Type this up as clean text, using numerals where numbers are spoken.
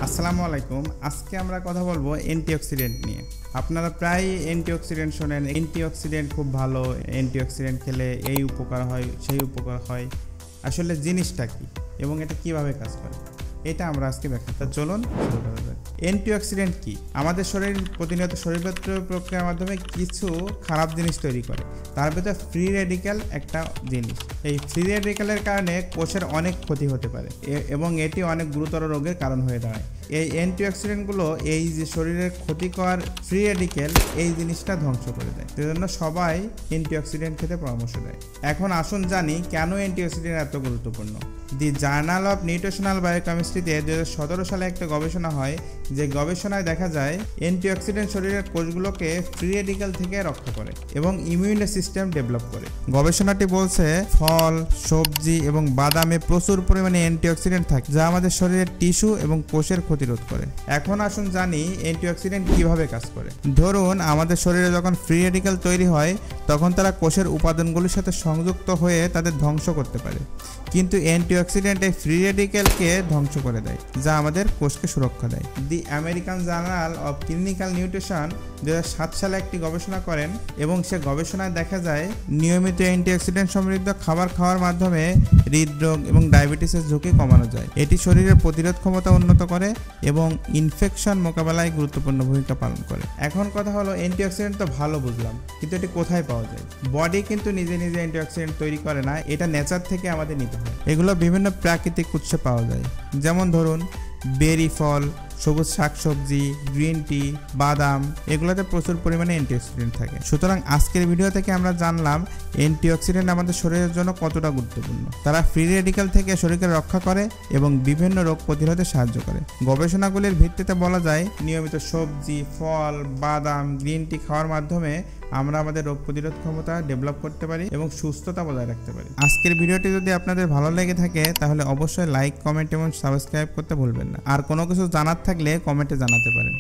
আসসালামু আলাইকুম। আজকে আমরা কথা বলবো অ্যান্টিঅক্সিডেন্ট নিয়ে। আপনারা প্রায় অ্যান্টিঅক্সিডেন্ট শোনেন, অ্যান্টিঅক্সিডেন্ট খুব ভালো, অ্যান্টিঅক্সিডেন্ট খেলে এই উপকার হয় সেই উপকার হয়। আসলে জিনিসটা কি এবং এটা কিভাবে কাজ করে এটা আমরা আজকে ব্যাখ্যা। চলুন শুরু করা যাক। অ্যান্টিঅক্সিডেন্ট কি? আমাদের শরীর প্রতিনিয়ত শরীরবৃত্ত প্রক্রিয়ার মাধ্যমে কিছু খারাপ জিনিস তৈরি করে, তার ভিতরে ফ্রি রেডিক্যাল একটা জিনিস। এই ফ্রি রেডিক্যালের কারণে কোষের অনেক ক্ষতি হতে পারে এবং এটি অনেক গুরুতর রোগের কারণ হয়ে দাঁড়ায়। এই অ্যান্টিঅক্সিডেন্টগুলো এই যে শরীরের ক্ষতিকর ফ্রি রেডিক্যাল এই জিনিসটা ধ্বংস করে দেয়। সেজন্য সবাই অ্যান্টিঅক্সিডেন্ট খেতে পরামর্শ দেয়। এখন আসুন জানি কেন অ্যান্টিঅক্সিডেন্ট এত গুরুত্বপূর্ণ। দি জার্নাল অফ নিউট্রিশনাল বায়োকেমিস্ট্রিতে 2017 সালে একটা গবেষণা হয়, যে গবেষণায় দেখা যায় অ্যান্টিঅক্সিডেন্ট শরীরের কোষগুলোকে ফ্রি রেডিক্যাল থেকে রক্ষা করে এবং ইমিউন সিস্টেম ডেভেলপ করে। গবেষণাটি বলছে ফল, সবজি এবং বাদামে প্রচুর পরিমাণে অ্যান্টিঅক্সিডেন্ট থাকে, যা আমাদের শরীরের টিস্যু এবং কোষের প্রতিরোধ করে। এখন আসুন জানি অ্যান্টিঅক্সিডেন্ট কিভাবে কাজ করে। ধরুন আমাদের শরীরে যখন ফ্রি রেডিক্যাল তৈরি হয় তখন তারা কোষের উপাদানগুলির সাথে সংযুক্ত হয়ে তাদের ধ্বংস করতে পারে, কিন্তু অ্যান্টিঅক্সিডেন্ট এই ফ্রি রেডিক্যালকে ধ্বংস করে দেয়, যা আমাদের কোষকে সুরক্ষা দেয়। The American journal of clinical nutrition 2007 সালে একটি গবেষণা করেন এবং সে গবেষণায় দেখা যায় নিয়মিত অ্যান্টিঅক্সিডেন্ট সমৃদ্ধ খাবার খাওয়ার মাধ্যমে হৃদরোগ এবং ডায়াবেটিসের ঝুঁকি কমানো যায়। এটি শরীরের প্রতিরোধ ক্ষমতা উন্নত করে এবং ইনফেকশন মোকাবেলায় গুরুত্বপূর্ণ ভূমিকা পালন করে। এখন কথা হলো অ্যান্টিঅক্সিডেন্ট তো ভালো বুঝলাম, কিন্তু এটি কোথায় পাওয়া যায়? বডি কিন্তু নিজে নিজে অ্যান্টিঅক্সিডেন্ট তৈরি করে না, এটা নেচার থেকে আমাদের নিতে হয়। এগুলো বিভিন্ন প্রাকৃতিক উৎসে পাওয়া যায়, যেমন ধরুন বেরি ফল, সবুজ শাকসবজি, গ্রিন টি, বাদাম, এগুলোতে প্রচুর পরিমাণে অ্যান্টিঅক্সিডেন্ট থাকে। সুতরাং আজকের ভিডিও থেকে আমরা জানলাম অ্যান্টিঅক্সিডেন্ট আমাদের শরীরের জন্য কতটা গুরুত্বপূর্ণ। তারা ফ্রি রেডিক্যাল থেকে শরীরকে রক্ষা করে এবং বিভিন্ন রোগ প্রতিরোধে সাহায্য করে। গবেষণাগুলির ভিত্তিতে বলা যায় নিয়মিত সবজি, ফল, বাদাম, গ্রিন টি খাওয়ার মাধ্যমে আমরা আমাদের রোগ প্রতিরোধ ক্ষমতা ডেভেলপ করতে পারি এবং সুস্থতা বজায় রাখতে পারি। আজকের ভিডিওটি যদি আপনাদের ভালো লেগে থাকে তাহলে অবশ্যই লাইক, কমেন্ট এবং সাবস্ক্রাইব করতে ভুলবেন না। আর কোনো কিছু জানার থাকলে কমেন্টে জানাতে পারেন।